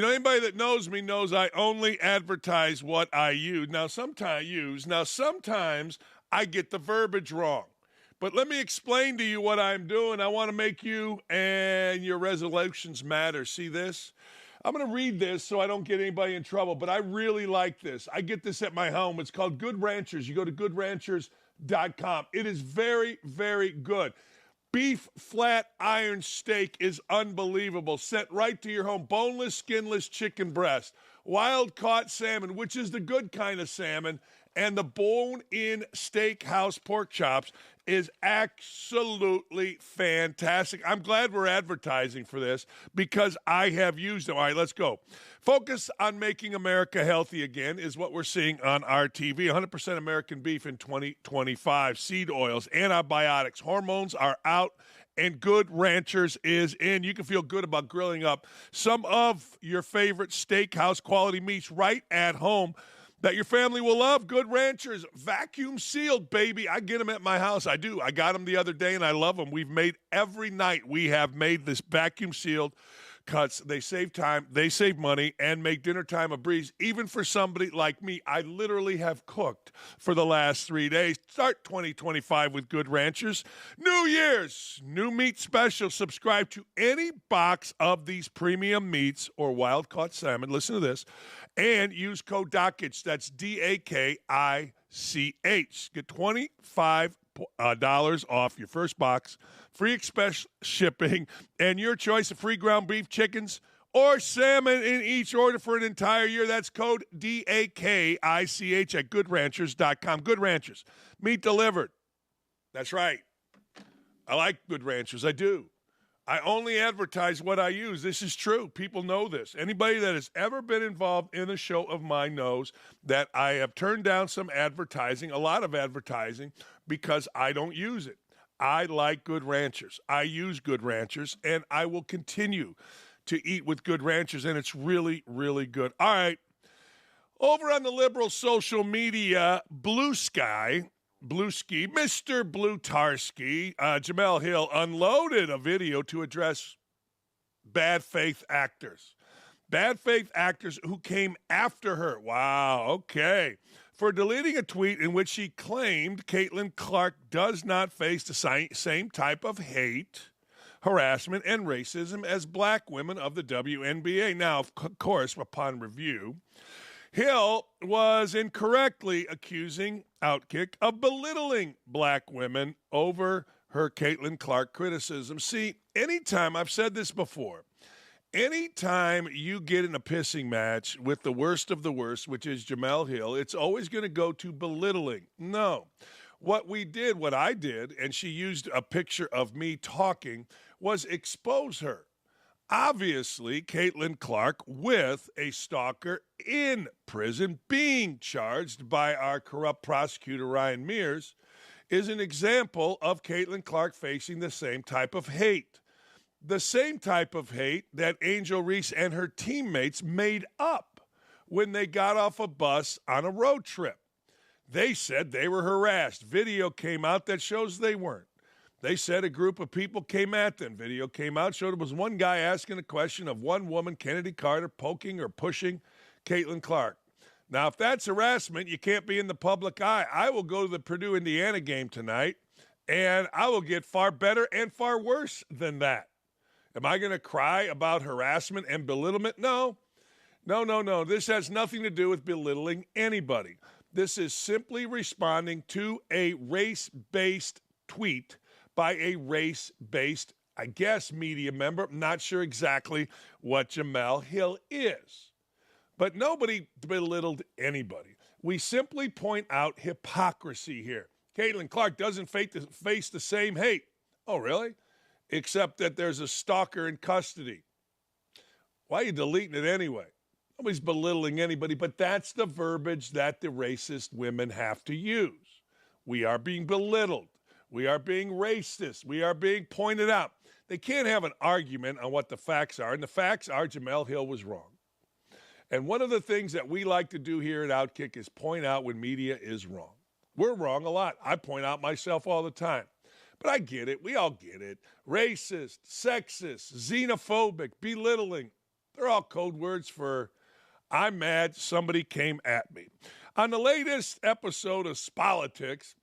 Anybody that knows me knows I only advertise what I use. Now, sometimes I get the verbiage wrong. But let me explain to you what I'm doing. I want to make you and your resolutions matter. See this? I'm going to read this so I don't get anybody in trouble, but I really like this. I get this at my home. It's called Good Ranchers. You go to goodranchers.com. It is very, very good. Beef flat iron steak is unbelievable. Sent right to your home. Boneless, skinless chicken breast. Wild-caught salmon, which is the good kind of salmon. And the bone-in steakhouse pork chops is absolutely fantastic. I'm glad we're advertising for this because I have used them. All right, let's go. Focus on making America healthy again is what we're seeing on our TV. 100% American beef in 2025. Seed oils, antibiotics, hormones are out, and Good Ranchers is in. You can feel good about grilling up some of your favorite steakhouse quality meats right at home that your family will love. Good Ranchers, vacuum sealed, baby. I get them at my house. I do. I got them the other day, and I love them. We've made every night. We have made this vacuum sealed cuts. They save time, they save money, and make dinner time a breeze. Even for somebody like me, I literally have cooked for the last 3 days. Start 2025 with Good Ranchers. New Year's, new meat special. Subscribe to any box of these premium meats or wild-caught salmon. Listen to this. And use code Dakich. That's DAKICH. Get $25 off your first box, free express shipping, and your choice of free ground beef, chickens, or salmon in each order for an entire year. That's code DAKICH at goodranchers.com. Good Ranchers. Meat delivered. That's right. I like Good Ranchers. I do. I only advertise what I use. This is true. People know this. Anybody that has ever been involved in a show of mine knows that I have turned down some advertising, a lot of advertising, because I don't use it. I like Good Ranchers. I use Good Ranchers, and I will continue to eat with Good Ranchers, and it's really, really good. All right. Over on the liberal social media, Blueski, Mr. Blutarski, Jemele Hill unloaded a video to address bad faith actors. Bad faith actors who came after her. Wow, okay. For deleting a tweet in which she claimed Caitlin Clark does not face the same type of hate, harassment, and racism as black women of the WNBA. Now, of course, upon review, Hill was incorrectly accusing OutKick of belittling black women over her Caitlin Clark criticism. See, anytime, I've said this before, anytime you get in a pissing match with the worst of the worst, which is Jemele Hill, it's always going to go to belittling. No. What I did, and she used a picture of me talking, was expose her. Obviously, Caitlin Clark, with a stalker in prison, being charged by our corrupt prosecutor, Ryan Mears, is an example of Caitlin Clark facing the same type of hate. The same type of hate that Angel Reese and her teammates made up when they got off a bus on a road trip. They said they were harassed. Video came out that shows they weren't. They said a group of people came at them. Video came out, showed it was one guy asking a question of one woman, Kennedy Carter, poking or pushing Caitlin Clark. Now, if that's harassment, you can't be in the public eye. I will go to the Purdue-Indiana game tonight, and I will get far better and far worse than that. Am I going to cry about harassment and belittlement? No. No. This has nothing to do with belittling anybody. This is simply responding to a race-based tweet by a race-based, I guess, media member. I'm not sure exactly what Jemele Hill is. But nobody belittled anybody. We simply point out hypocrisy here. Caitlin Clark doesn't face the same hate. Oh, really? Except that there's a stalker in custody. Why are you deleting it anyway? Nobody's belittling anybody, but that's the verbiage that the racist women have to use. We are being belittled. We are being racist. We are being pointed out. They can't have an argument on what the facts are, and the facts are Jemele Hill was wrong. And one of the things that we like to do here at OutKick is point out when media is wrong. We're wrong a lot. I point out myself all the time. But I get it. We all get it. Racist, sexist, xenophobic, belittling. They're all code words for I'm mad somebody came at me. On the latest episode of Politics,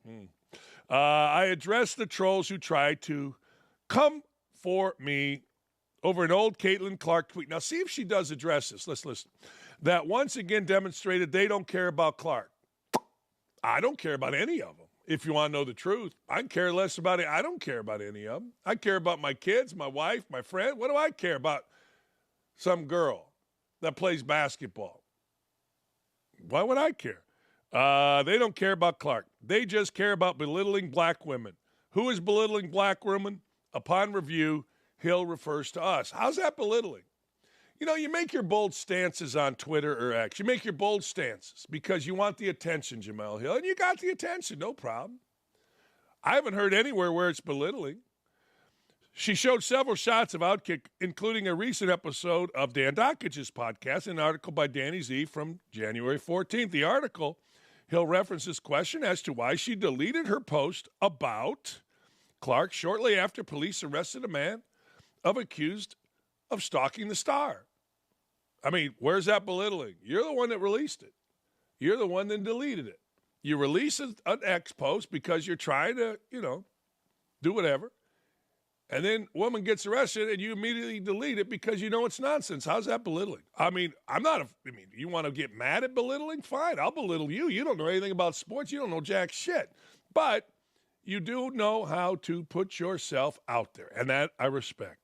I addressed the trolls who tried to come for me over an old Caitlin Clark tweet. Now, see if she does address this. Let's listen. That once again demonstrated they don't care about Clark. I don't care about any of them. If you want to know the truth, I care less about it. I don't care about any of them. I care about my kids, my wife, my friend. What do I care about some girl that plays basketball? Why would I care? They don't care about Clark. They just care about belittling black women. Who is belittling black women? Upon review, Hill refers to us. How's that belittling? You know, you make your bold stances on Twitter or X. You make your bold stances because you want the attention, Jemele Hill, and you got the attention, no problem. I haven't heard anywhere where it's belittling. She showed several shots of OutKick, including a recent episode of Dan Dakich's podcast, an article by Danny Z from January 14th. The article, Hill references question as to why she deleted her post about Clark shortly after police arrested a man accused of stalking the star. I mean, where's that belittling? You're the one that released it. You're the one that deleted it. You release an X post because you're trying to, do whatever. And then woman gets arrested and you immediately delete it because you know it's nonsense. How's that belittling? I mean, you want to get mad at belittling? Fine, I'll belittle you. You don't know anything about sports. You don't know jack shit. But you do know how to put yourself out there, and that I respect.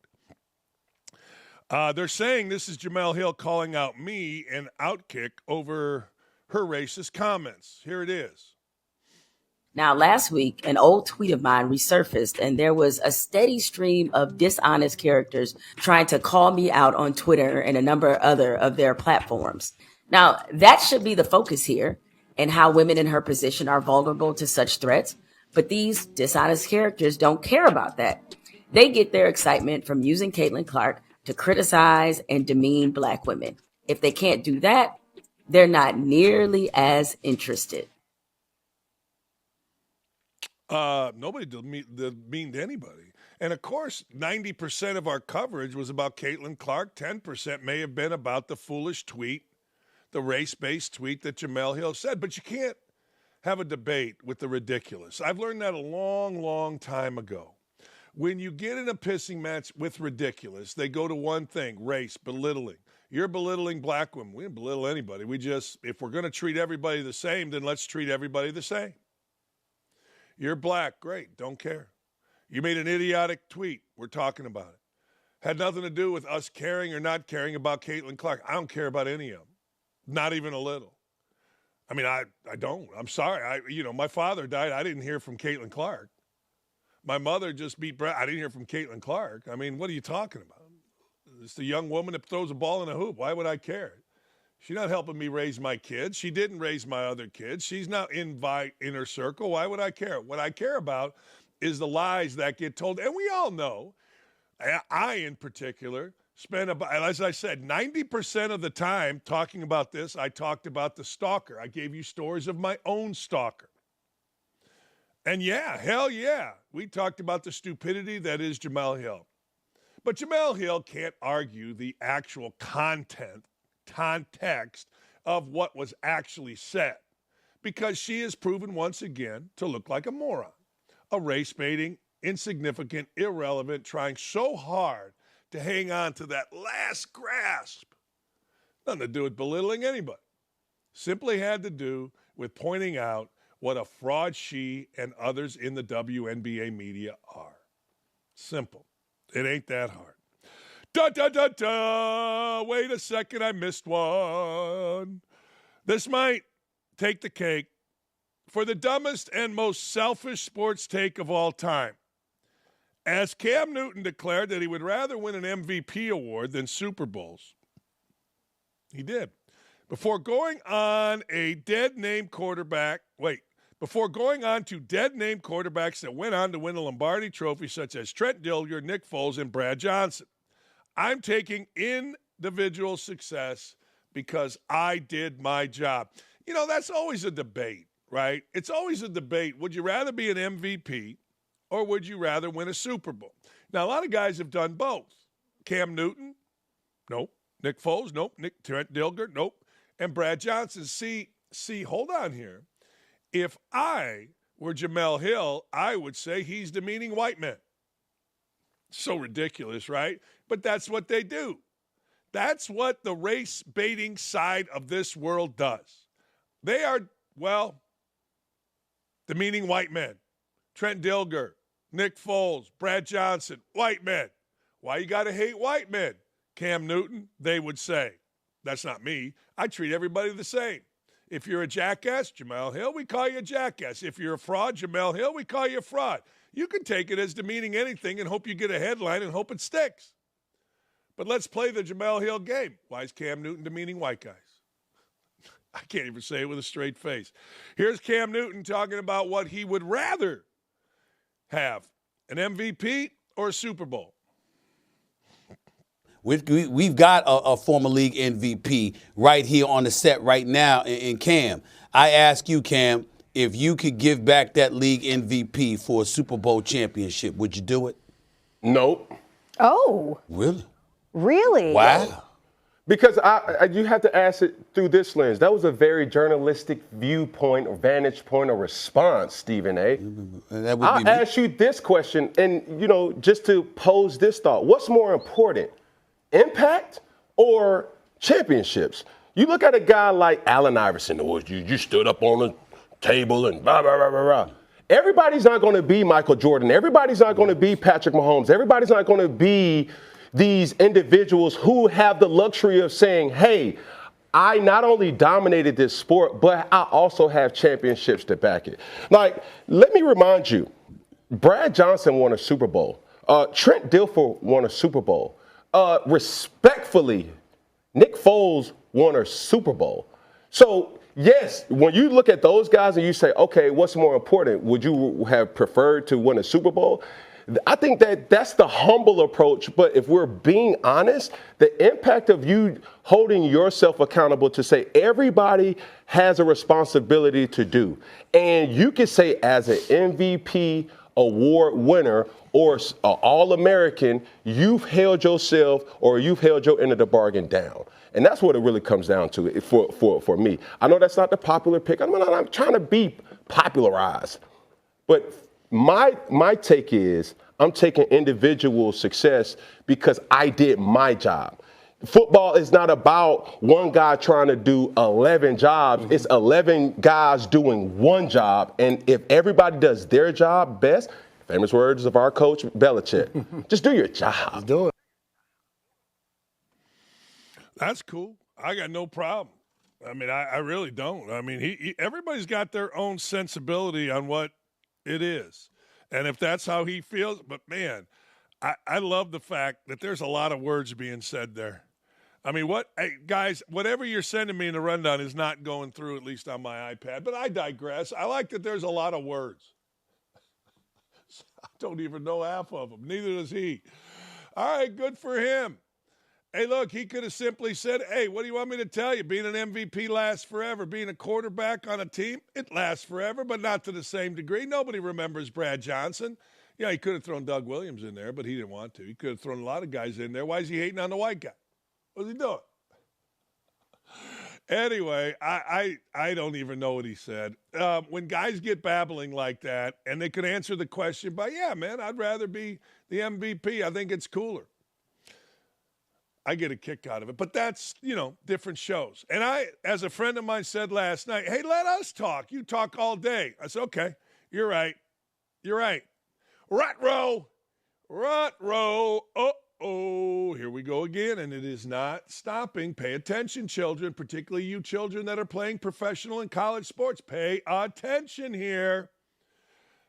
They're saying this is Jemele Hill calling out me and OutKick over her racist comments. Here it is. Now, last week, an old tweet of mine resurfaced, and there was a steady stream of dishonest characters trying to call me out on Twitter and a number of other of their platforms. Now, that should be the focus here, and how women in her position are vulnerable to such threats. But these dishonest characters don't care about that. They get their excitement from using Caitlin Clark to criticize and demean black women. If they can't do that, they're not nearly as interested. Nobody demeaned anybody. And of course, 90% of our coverage was about Caitlin Clark. 10% may have been about the foolish tweet, the race-based tweet that Jemele Hill said. But you can't have a debate with the ridiculous. I've learned that a long, long time ago. When you get in a pissing match with ridiculous, they go to one thing, race, belittling. You're belittling black women. We didn't belittle anybody. If we're going to treat everybody the same, then let's treat everybody the same. You're black, great, don't care. You made an idiotic tweet, we're talking about it. Had nothing to do with us caring or not caring about Caitlin Clark. I don't care about any of them, not even a little. I mean, I don't. I'm sorry. My father died. I didn't hear from Caitlin Clark. My mother just beat Brett. I didn't hear from Caitlin Clark. I mean, what are you talking about? It's the young woman that throws a ball in a hoop. Why would I care? She's not helping me raise my kids. She didn't raise my other kids. She's not in her circle. Why would I care? What I care about is the lies that get told. And we all know, I in particular, spend about, as I said, 90% of the time talking about this, I talked about the stalker. I gave you stories of my own stalker. And yeah, hell yeah, we talked about the stupidity that is Jemele Hill. But Jemele Hill can't argue the actual context of what was actually said because she is proven once again to look like a moron, a race-baiting, insignificant, irrelevant, trying so hard to hang on to that last grasp. Nothing to do with belittling anybody. Simply had to do with pointing out what a fraud she and others in the WNBA media are. Simple. It ain't that hard. Wait a second, I missed one. This might take the cake for the dumbest and most selfish sports take of all time. As Cam Newton declared that he would rather win an MVP award than Super Bowls. He did. Before going on to dead name quarterbacks that went on to win a Lombardi trophy, such as Trent Dilfer, Nick Foles, and Brad Johnson. I'm taking individual success because I did my job. That's always a debate, right? It's always a debate. Would you rather be an MVP or would you rather win a Super Bowl? Now, a lot of guys have done both. Cam Newton, nope. Nick Foles, nope. Trent Dilger, nope. And Brad Johnson. See, hold on here. If I were Jemele Hill, I would say he's demeaning white men. So ridiculous, right? But that's what they do. That's what the race baiting side of this world does. They are, demeaning white men. Trent Dilger, Nick Foles, Brad Johnson, white men. Why you got to hate white men? Cam Newton, they would say. That's not me. I treat everybody the same. If you're a jackass, Jemele Hill, we call you a jackass. If you're a fraud, Jemele Hill, we call you a fraud. You can take it as demeaning anything and hope you get a headline and hope it sticks. But let's play the Jemele Hill game. Why is Cam Newton demeaning white guys? I can't even say it with a straight face. Here's Cam Newton talking about what he would rather have, an MVP or a Super Bowl. We've got a former league MVP right here on the set right now in Cam. I ask you, Cam, if you could give back that league MVP for a Super Bowl championship, would you do it? Nope. Oh. Really? Really? Wow. Because you have to ask it through this lens. That was a very journalistic viewpoint or vantage point or response, Stephen A. I'll ask you this question, and, just to pose this thought. What's more important, impact or championships? You look at a guy like Allen Iverson, you stood up on the table and blah, blah, blah, blah, blah. Everybody's not going to be Michael Jordan. Everybody's not going to be Patrick Mahomes. Everybody's not going to be these individuals who have the luxury of saying, hey, I not only dominated this sport, but I also have championships to back it. Like, let me remind you, Brad Johnson won a Super Bowl. Trent Dilfer won a Super Bowl. Respectfully, Nick Foles won a Super Bowl. So, yes, when you look at those guys and you say, okay, what's more important? Would you have preferred to win a Super Bowl? I think that's the humble approach. But if we're being honest, the impact of you holding yourself accountable to say everybody has a responsibility to do. And you can say as an MVP award winner or an All-American, you've held yourself or you've held your end of the bargain down. And that's what it really comes down to for me. I know that's not the popular pick. I'm trying to be popularized. But my take is I'm taking individual success because I did my job. Football is not about one guy trying to do 11 jobs. It's 11 guys doing one job. And if everybody does their job best, famous words of our coach, Belittling, just do your job. Let's do it. That's cool. I got no problem. I mean, I really don't. I mean, everybody's got their own sensibility on what it is. And if that's how he feels, but man, I love the fact that there's a lot of words being said there. I mean, hey, guys, whatever you're sending me in the rundown is not going through, at least on my iPad. But I digress. I like that there's a lot of words. I don't even know half of them. Neither does he. All right, good for him. Hey, look, he could have simply said, hey, what do you want me to tell you? Being an MVP lasts forever. Being a quarterback on a team, it lasts forever, but not to the same degree. Nobody remembers Brad Johnson. Yeah, he could have thrown Doug Williams in there, but he didn't want to. He could have thrown a lot of guys in there. Why is he hating on the white guy? What's he doing? Anyway, I don't even know what he said. When guys get babbling like that, and they could answer the question by, yeah, man, I'd rather be the MVP. I think it's cooler. I get a kick out of it. But that's, different shows. And as a friend of mine said last night, hey, let us talk. You talk all day. I said, okay, you're right. You're right. Rut-row. Uh-oh, here we go again, and it is not stopping. Pay attention, children, particularly you children that are playing professional and college sports. Pay attention here.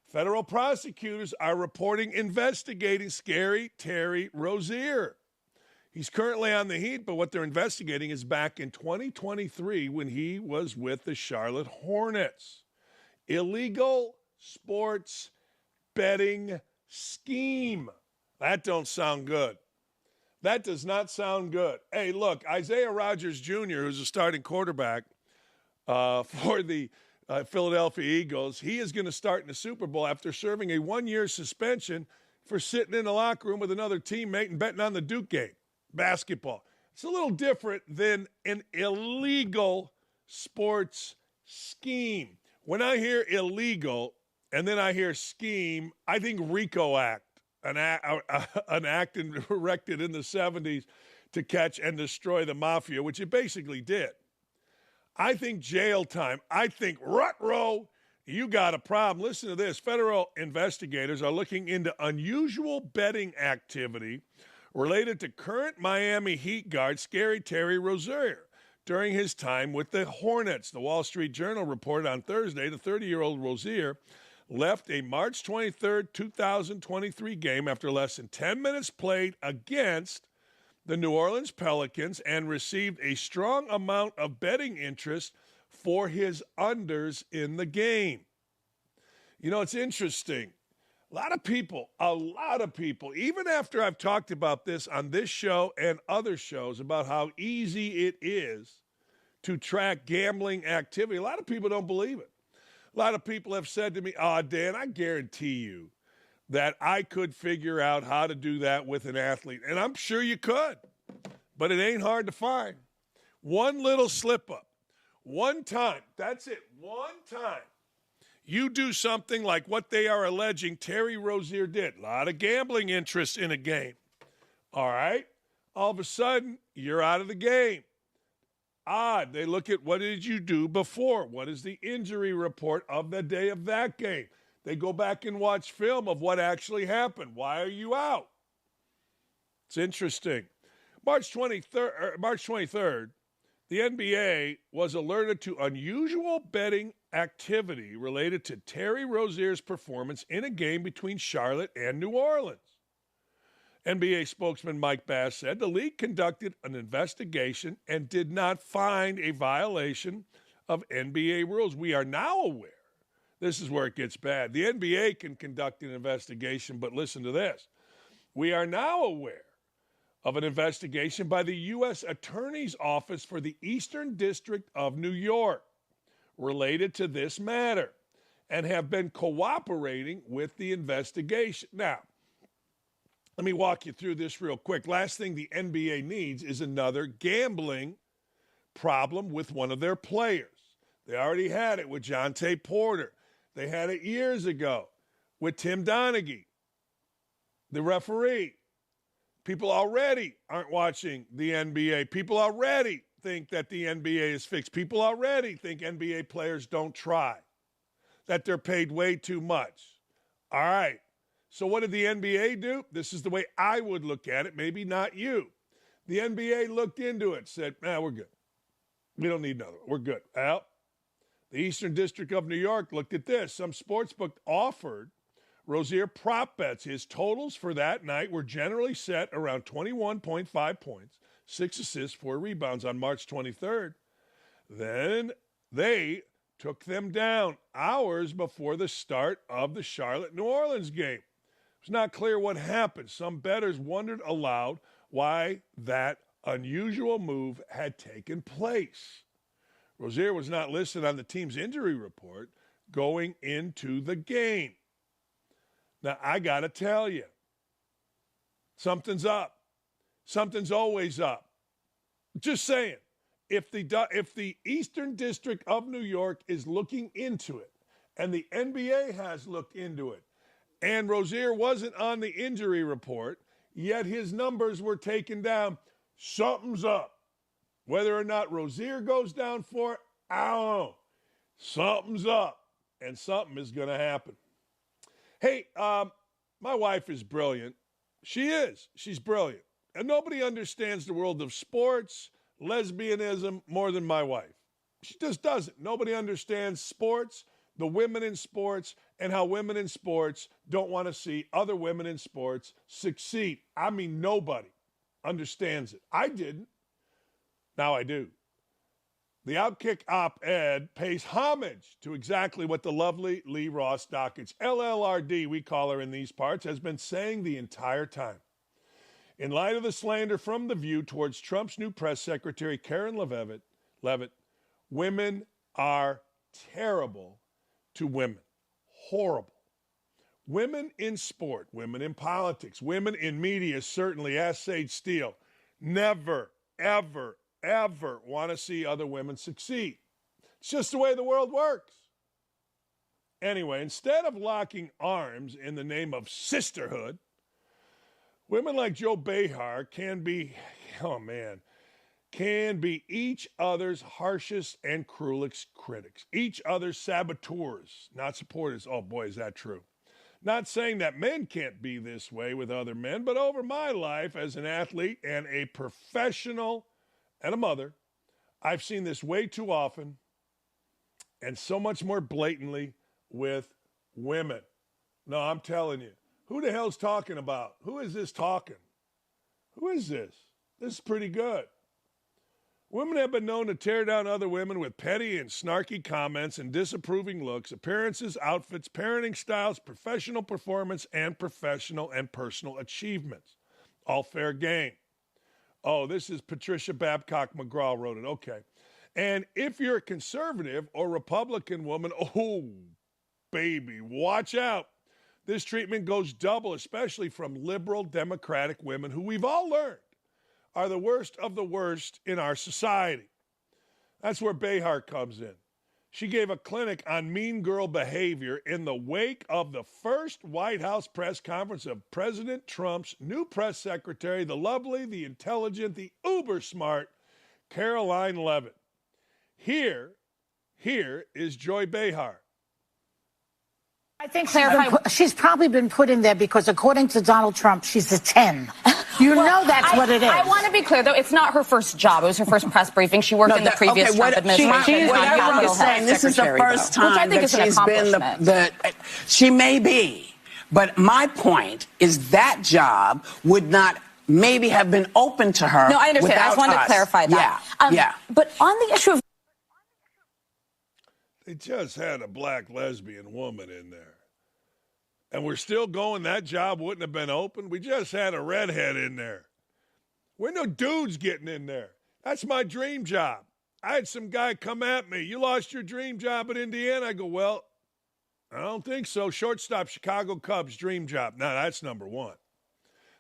Federal prosecutors are investigating Scary Terry Rozier. He's currently on the Heat, but what they're investigating is back in 2023 when he was with the Charlotte Hornets. Illegal sports betting scheme. That don't sound good. That does not sound good. Hey, look, Isaiah Rodgers Jr., who's a starting quarterback for the Philadelphia Eagles, he is going to start in the Super Bowl after serving a 1-year suspension for sitting in the locker room with another teammate and betting on the Duke game. Basketball. It's a little different than an illegal sports scheme. When I hear illegal and then I hear scheme, I think RICO Act, an act erected in the 70s to catch and destroy the mafia, which it basically did. I think jail time. I think rut row. You got a problem. Listen to this. Federal investigators are looking into unusual betting activity related to current Miami Heat guard Scary Terry Rozier during his time with the Hornets. The Wall Street Journal reported on Thursday the 30-year-old Rozier left a March 23, 2023 game after less than 10 minutes played against the New Orleans Pelicans and received a strong amount of betting interest for his unders in the game. You know, it's interesting. A lot of people, even after I've talked about this on this show and other shows about how easy it is to track gambling activity, a lot of people don't believe it. A lot of people have said to me, Dan, I guarantee you that I could figure out how to do that with an athlete. And I'm sure you could, but it ain't hard to find. One little slip up, one time, that's it, one time. You do something like what they are alleging Terry Rozier did. A lot of gambling interest in a game. All right? All of a sudden, you're out of the game. Odd. They look at what did you do before? What is the injury report of the day of that game? They go back and watch film of what actually happened. Why are you out? It's interesting. March 23rd, the NBA was alerted to unusual betting activity related to Terry Rozier's performance in a game between Charlotte and New Orleans. NBA spokesman Mike Bass said the league conducted an investigation and did not find a violation of NBA rules. We are now aware. This is where it gets bad. The NBA can conduct an investigation, but listen to this. We are now aware of an investigation by the U.S. Attorney's Office for the Eastern District of New York related to this matter and have been cooperating with the investigation. Now, let me walk you through this real quick. Last thing the NBA needs is another gambling problem with one of their players. They already had it with Jonte Porter. They had it years ago with Tim Donaghy, the referee. People already aren't watching the NBA. People already think that the NBA is fixed. People already think NBA players don't try, that they're paid way too much. All right. So what did the NBA do? This is the way I would look at it, maybe not you. The NBA looked into it, said, we're good. We don't need another one. We're good. Well, the Eastern District of New York looked at this. Some sportsbook offered Rozier prop bets. His totals for that night were generally set around 21.5 points, 6 assists, 4 rebounds on March 23rd. Then they took them down hours before the start of the Charlotte-New Orleans game. It's not clear what happened. Some bettors wondered aloud why that unusual move had taken place. Rozier was not listed on the team's injury report going into the game. Now, I got to tell you, something's up. Something's always up. Just saying, if the Eastern District of New York is looking into it, and the NBA has looked into it, and Rozier wasn't on the injury report, yet his numbers were taken down, something's up. Whether or not Rozier goes down for it, I don't know. Something's up, and something is going to happen. Hey, my wife is brilliant. She is. She's brilliant. And nobody understands the world of sports, lesbianism more than my wife. She just doesn't. Nobody understands sports, the women in sports, and how women in sports don't want to see other women in sports succeed. I mean, nobody understands it. I didn't. Now I do. The OutKick op-ed pays homage to exactly what the lovely Lee Ross Dakich, LLRD, we call her in these parts, has been saying the entire time. In light of the slander from The View towards Trump's new press secretary, Karen Leavitt, women are terrible to women. Horrible. Women in sport, women in politics, women in media, certainly, ask Sage Steele, never, ever, ever want to see other women succeed. It's just the way the world works. Anyway, instead of locking arms in the name of sisterhood, women like Joy Behar can be each other's harshest and cruelest critics, each other's saboteurs, not supporters. Oh boy, is that true. Not saying that men can't be this way with other men, but over my life as an athlete and a professional and a mother, I've seen this way too often and so much more blatantly with women. No, I'm telling you. Who the hell's talking about? Who is this talking? Who is this? This is pretty good. Women have been known to tear down other women with petty and snarky comments and disapproving looks, appearances, outfits, parenting styles, professional performance, and professional and personal achievements. All fair game. Oh, this is Patricia Babcock McGraw wrote it. Okay. And if you're a conservative or Republican woman, oh, baby, watch out. This treatment goes double, especially from liberal Democratic women who we've all learned are the worst of the worst in our society. That's where Behar comes in. She gave a clinic on mean girl behavior in the wake of the first White House press conference of President Trump's new press secretary, the lovely, the intelligent, the uber smart Karoline Leavitt. Here is Joy Behar. I think she's probably been put in there because, according to Donald Trump, she's a 10. You know that's what it is. I want to be clear, though. It's not her first job. It was her first press briefing. She worked in the previous Trump administration. What I'm saying, this is the first time that she's been she may be. But my point is that job would not maybe have been open to her. No, I understand. I just wanted to clarify that. Yeah. But on the issue of they just had a black lesbian woman in there. And we're still going, that job wouldn't have been open. We just had a redhead in there. We're no dudes getting in there. That's my dream job. I had some guy come at me. You lost your dream job at Indiana? I go, well, I don't think so. Shortstop, Chicago Cubs, dream job. No, that's number one.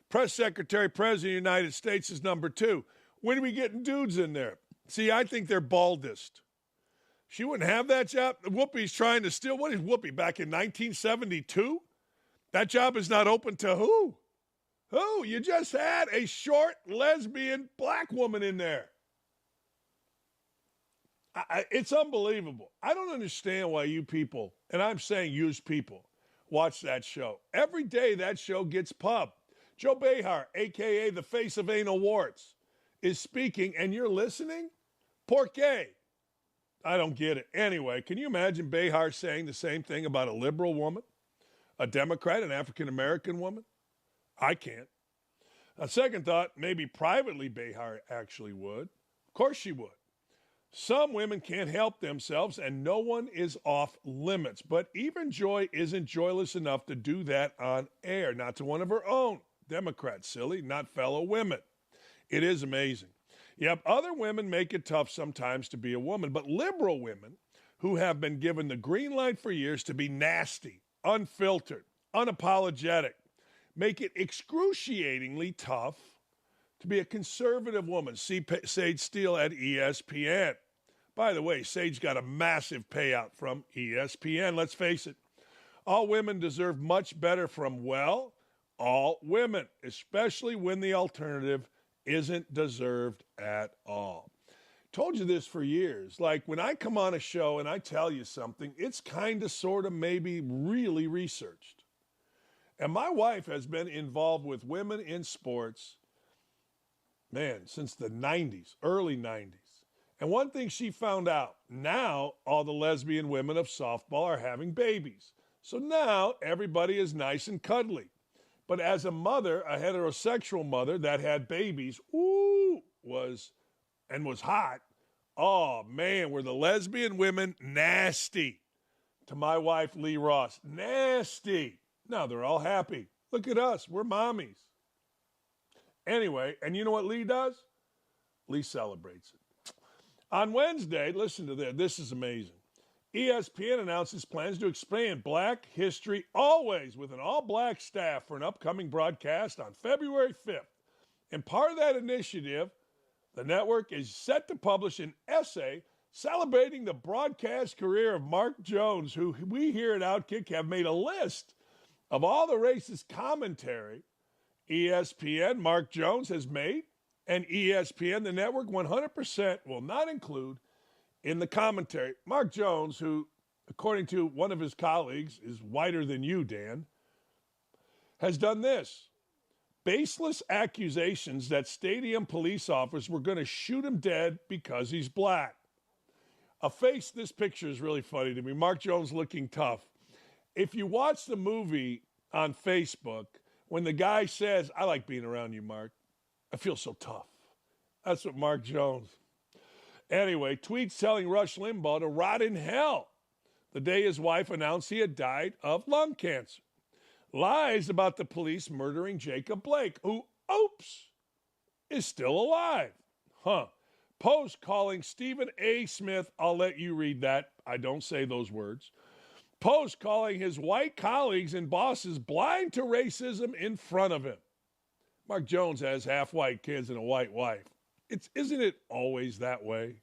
Press secretary, president of the United States is number two. When are we getting dudes in there? See, I think they're baldest. She wouldn't have that job. Whoopi's trying to steal. What is Whoopi, back in 1972? That job is not open to who? Who? You just had a short lesbian black woman in there. It's unbelievable. I don't understand why you people, and I'm saying use people, watch that show. Every day that show gets pub. Joy Behar, a.k.a. the face of anal warts, is speaking, and you're listening? Por qué? I don't get it. Anyway, can you imagine Behar saying the same thing about a liberal woman, a Democrat, an African-American woman? I can't. A second thought, maybe privately Behar actually would. Of course she would. Some women can't help themselves, and no one is off limits. But even Joy isn't joyless enough to do that on air, not to one of her own. Democrats, silly, not fellow women. It is amazing. Yep, other women make it tough sometimes to be a woman, but liberal women who have been given the green light for years to be nasty, unfiltered, unapologetic, make it excruciatingly tough to be a conservative woman. See Sage Steele at ESPN. By the way, Sage got a massive payout from ESPN. Let's face it, all women deserve much better from, well, all women, especially when the alternative isn't deserved at all. Told you this for years. Like when I come on a show and I tell you something, it's kind of, sort of, maybe really researched. And my wife has been involved with women in sports, man, since the 90s, early 90s. And one thing she found out, now all the lesbian women of softball are having babies. So now everybody is nice and cuddly. But as a mother, a heterosexual mother that had babies, was hot, oh, man, were the lesbian women nasty. To my wife, Lee Ross, nasty. Now they're all happy. Look at us. We're mommies. Anyway, and you know what Lee does? Lee celebrates it. On Wednesday, listen to this. This is amazing. ESPN announces plans to expand Black History Always with an all-black staff for an upcoming broadcast on February 5th. And part of that initiative, The network is set to publish an essay celebrating the broadcast career of Mark Jones, who we here at OutKick have made a list of all the racist commentary ESPN, Mark Jones, has made, and ESPN, the network, 100% will not include in the commentary. Mark Jones, who, according to one of his colleagues, is whiter than you, Dan, has done this. Baseless accusations that stadium police officers were going to shoot him dead because he's black. This picture is really funny to me. Mark Jones looking tough. If you watch the movie on Facebook, when the guy says, I like being around you, Mark. I feel so tough. That's what Mark Jones. Anyway, tweets telling Rush Limbaugh to rot in hell the day his wife announced he had died of lung cancer. Lies about the police murdering Jacob Blake, who, is still alive. Post calling Stephen A. Smith, I'll let you read that. I don't say those words. Post calling his white colleagues and bosses blind to racism in front of him. Mark Jones has half white kids and a white wife. Isn't it always that way?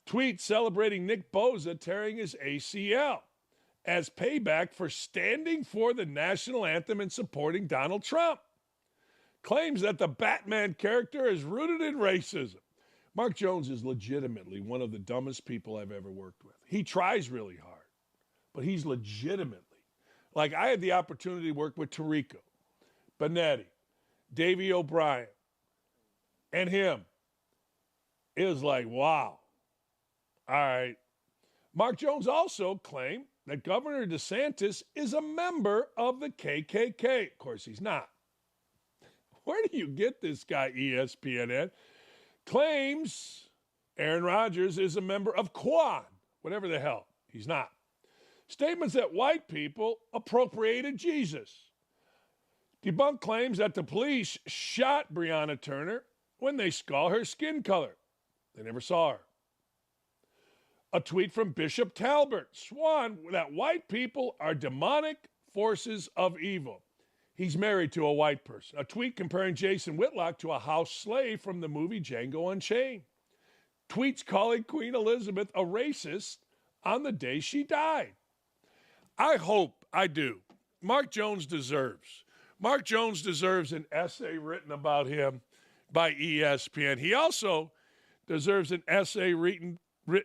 Tweet celebrating Nick Bosa tearing his ACL as payback for standing for the national anthem and supporting Donald Trump. Claims that the Batman character is rooted in racism. Mark Jones is legitimately one of the dumbest people I've ever worked with. He tries really hard, but he's legitimately. Like, I had the opportunity to work with Tirico, Benetti, Davey O'Brien, and him. It was like, wow. All right. Mark Jones also claimed that Governor DeSantis is a member of the KKK. Of course, he's not. Where do you get this guy, ESPN Ed? Claims Aaron Rodgers is a member of Quan, whatever the hell. He's not. Statements that white people appropriated Jesus. Debunk claims that the police shot Breonna Turner when they saw her skin color. They never saw her. A tweet from Bishop Talbert Swan that white people are demonic forces of evil. He's married to a white person. A tweet comparing Jason Whitlock to a house slave from the movie Django Unchained. Tweets calling Queen Elizabeth a racist on the day she died. I do. Mark Jones deserves an essay written about him by ESPN. He also deserves an essay written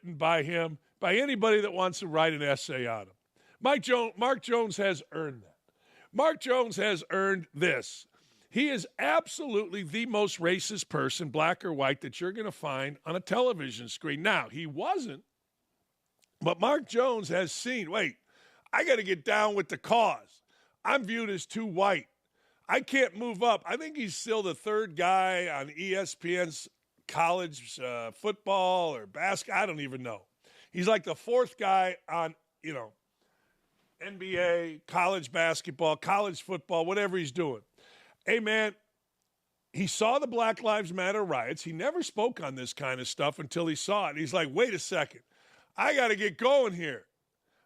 by him, by anybody that wants to write an essay on him. Mark Jones has earned that. Mark Jones has earned this. He is absolutely the most racist person, black or white, that you're going to find on a television screen. Now, he wasn't, but Mark Jones has seen, wait, I got to get down with the cause. I'm viewed as too white. I can't move up. I think he's still the third guy on ESPN's college football or basketball. I don't even know. He's like the fourth guy on, NBA, college basketball, college football, whatever he's doing. Hey, man, he saw the Black Lives Matter riots. He never spoke on this kind of stuff until he saw it. He's like, wait a second. I got to get going here.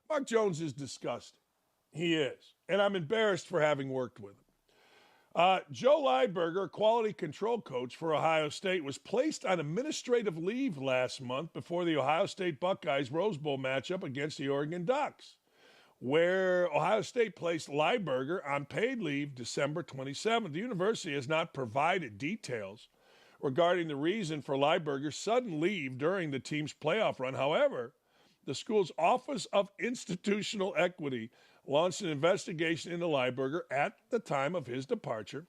Mark Jones is disgusting. He is. And I'm embarrassed for having worked with him. Joe Lieberger, quality control coach for Ohio State, was placed on administrative leave last month before the Ohio State Buckeyes Rose Bowl matchup against the Oregon Ducks, where Ohio State placed Lieberger on paid leave December 27th. The university has not provided details regarding the reason for Lieberger's sudden leave during the team's playoff run. However, the school's Office of Institutional Equity launched an investigation into Lieberger at the time of his departure.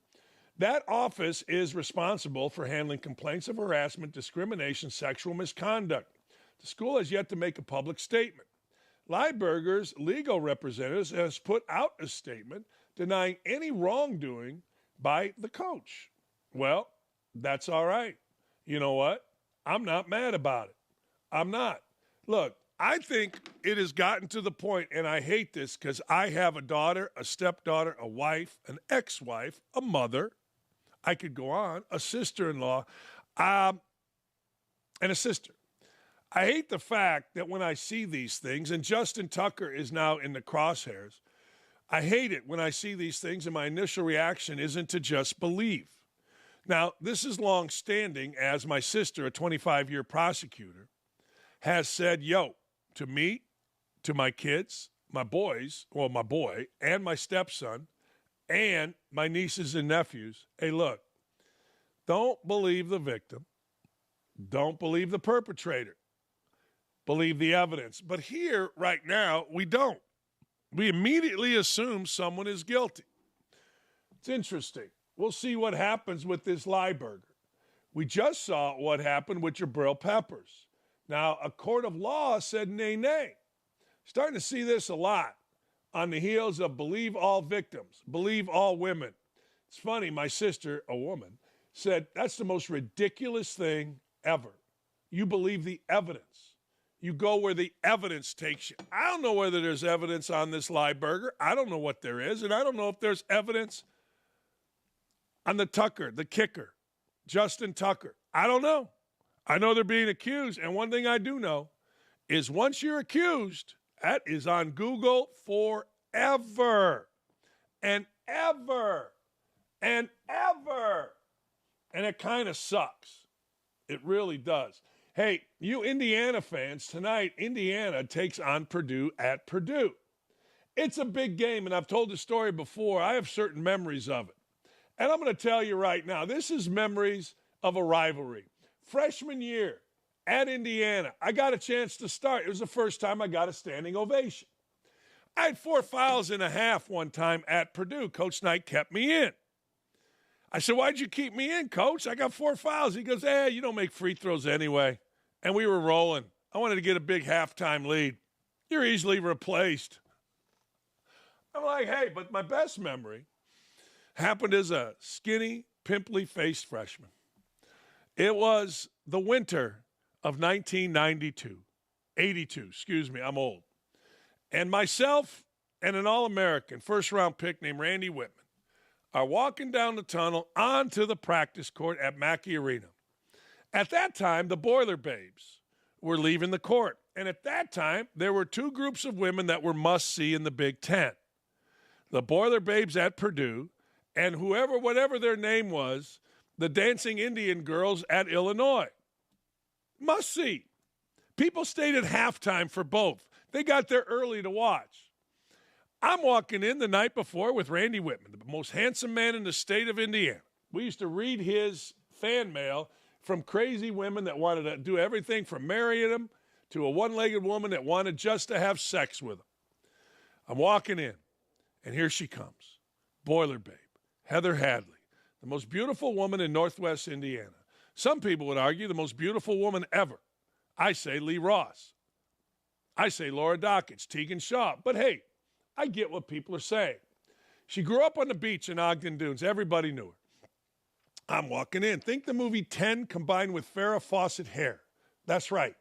That office is responsible for handling complaints of harassment, discrimination, sexual misconduct. The school has yet to make a public statement. Lieberger's legal representatives has put out a statement denying any wrongdoing by the coach. Well, that's all right. You know what? I'm not mad about it. I'm not. Look, I think it has gotten to the point, and I hate this because I have a daughter, a stepdaughter, a wife, an ex-wife, a mother. I could go on, a sister-in-law, and a sister. I hate the fact that when I see these things, and Justin Tucker is now in the crosshairs, I hate it when I see these things and my initial reaction isn't to just believe. Now, this is long-standing, as my sister, a 25-year prosecutor, has said, to me, to my kids, my boys, well, my boy, and my stepson, and my nieces and nephews, hey, look, don't believe the victim. Don't believe the perpetrator. Believe the evidence. But here, right now, we don't. We immediately assume someone is guilty. It's interesting. We'll see what happens with this Lieberger. We just saw what happened with Jabril Peppers. Now, a court of law said nay, nay. Starting to see this a lot on the heels of believe all victims, believe all women. It's funny, my sister, a woman, said that's the most ridiculous thing ever. You believe the evidence. You go where the evidence takes you. I don't know whether there's evidence on this Lieberger. I don't know what there is, and I don't know if there's evidence on the Tucker, the kicker, Justin Tucker. I don't know. I know they're being accused, and one thing I do know is once you're accused, that is on Google forever and ever and ever. And it kind of sucks. It really does. Hey, you Indiana fans, tonight Indiana takes on Purdue at Purdue. It's a big game, and I've told the story before. I have certain memories of it. And I'm going to tell you right now, this is memories of a rivalry. Freshman year at Indiana, I got a chance to start. It was the first time I got a standing ovation. I had 4 fouls and a half one time at Purdue. Coach Knight kept me in. I said, why'd you keep me in, Coach? I got 4 fouls. He goes, you don't make free throws anyway. And we were rolling. I wanted to get a big halftime lead. You're easily replaced. I'm like, hey, but my best memory happened as a skinny, pimply-faced freshman. It was the winter of 1992. 82, excuse me, I'm old. And myself and an All-American first-round pick named Randy Whitman are walking down the tunnel onto the practice court at Mackey Arena. At that time, the Boiler Babes were leaving the court. And at that time, there were 2 groups of women that were must-see in the Big Ten. The Boiler Babes at Purdue and whatever their name was, the Dancing Indian Girls at Illinois. Must-see. People stayed at halftime for both. They got there early to watch. I'm walking in the night before with Randy Whitman, the most handsome man in the state of Indiana. We used to read his fan mail from crazy women that wanted to do everything from marrying him to a one-legged woman that wanted just to have sex with him. I'm walking in, and here she comes, Boiler Babe, Heather Hadley, the most beautiful woman in Northwest Indiana. Some people would argue the most beautiful woman ever. I say Lee Ross. I say Laura Dakich, Tegan Shaw. But hey, I get what people are saying. She grew up on the beach in Ogden Dunes. Everybody knew her. I'm walking in. Think the movie 10 combined with Farrah Fawcett hair. That's right.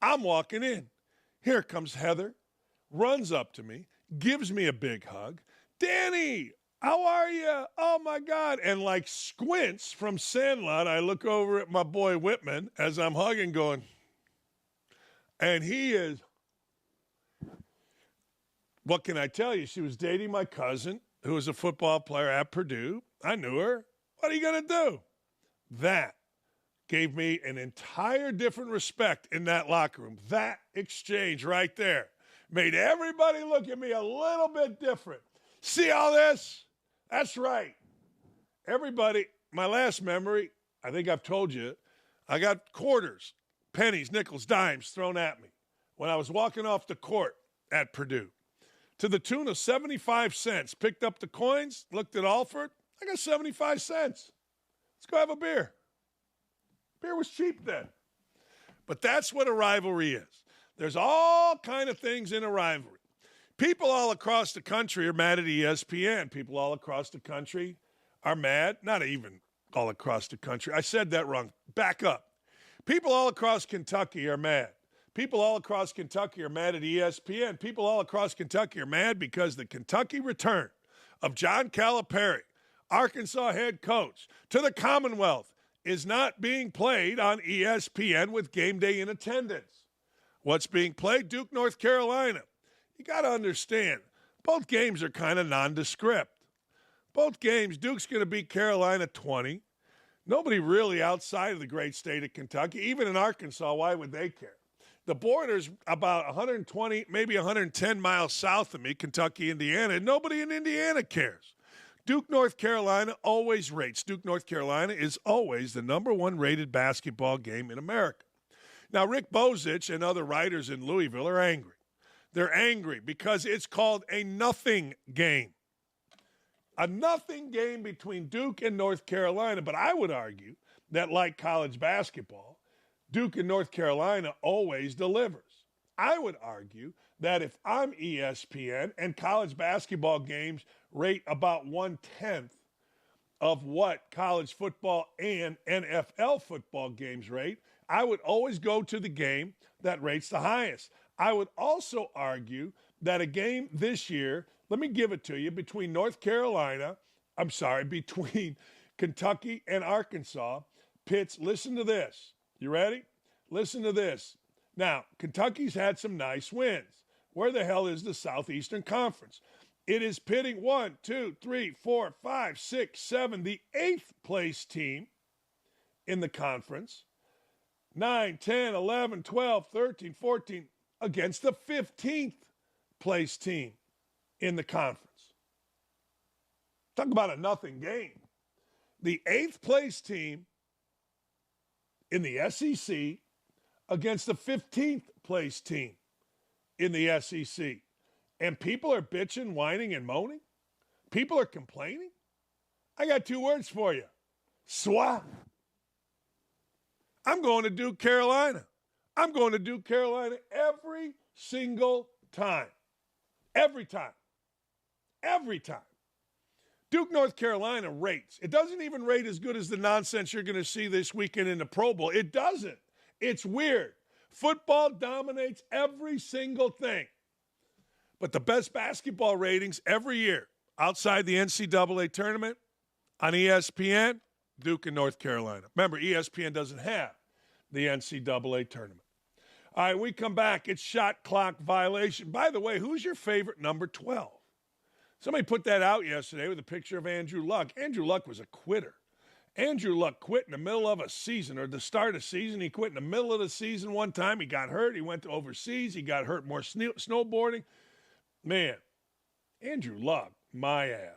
I'm walking in. Here comes Heather, runs up to me, gives me a big hug. Danny, how are you? Oh, my God. And like squints from Sandlot, I look over at my boy Whitman as I'm hugging going, and he is, what can I tell you? She was dating my cousin, who was a football player at Purdue. I knew her. What are you going to do? That gave me an entire different respect in that locker room. That exchange right there made everybody look at me a little bit different. See all this? That's right. Everybody, my last memory, I think I've told you, I got quarters, pennies, nickels, dimes thrown at me when I was walking off the court at Purdue to the tune of 75 cents. Picked up the coins, looked at Alford. I got 75 cents. Let's go have a beer. Beer was cheap then. But that's what a rivalry is. There's all kind of things in a rivalry. People all across the country are mad at ESPN. People all across the country are mad. Not even all across the country. I said that wrong. Back up. People all across Kentucky are mad. People all across Kentucky are mad at ESPN. People all across Kentucky are mad because the Kentucky return of John Calipari, Arkansas head coach, to the Commonwealth is not being played on ESPN with game day in attendance. What's being played? Duke, North Carolina. You got to understand, both games are kind of nondescript. Both games, Duke's going to beat Carolina 20. Nobody really outside of the great state of Kentucky, even in Arkansas, why would they care? The border's about 120, maybe 110 miles south of me, Kentucky, Indiana, and nobody in Indiana cares. Duke, North Carolina always rates. Duke, North Carolina is always the number one rated basketball game in America. Now, Rick Bozich and other writers in Louisville are angry. They're angry because it's called a nothing game. A nothing game between Duke and North Carolina. But I would argue that, like college basketball, Duke and North Carolina always delivers. I would argue that if I'm ESPN and college basketball games rate about 1/10 of what college football and NFL football games rate, I would always go to the game that rates the highest. I would also argue that a game this year, let me give it to you, between Kentucky and Arkansas, pits, listen to this. You ready? Listen to this. Now, Kentucky's had some nice wins. Where the hell is the Southeastern Conference? It is pitting 1, 2, 3, 4, 5, 6, 7, the 8th place team in the conference, 9, 10, 11, 12, 13, 14, against the 15th place team in the conference. Talk about a nothing game. The 8th place team in the SEC against the 15th place team in the SEC. And people are bitching, whining, and moaning? People are complaining? I got 2 words for you. Swat. I'm going to Duke, Carolina. I'm going to Duke, Carolina every single time. Every time. Every time. Duke, North Carolina rates. It doesn't even rate as good as the nonsense you're going to see this weekend in the Pro Bowl. It doesn't. It's weird. Football dominates every single thing. But the best basketball ratings every year outside the NCAA tournament on ESPN, Duke and North Carolina. Remember, ESPN doesn't have the NCAA tournament. All right, we come back. It's shot clock violation. By the way, who's your favorite number 12? Somebody put that out yesterday with a picture of Andrew Luck. Andrew Luck was a quitter. Andrew Luck quit in the middle of a season or the start of season. He quit in the middle of the season one time. He got hurt. He went to overseas. He got hurt more snowboarding. Man, Andrew Luck, my ass.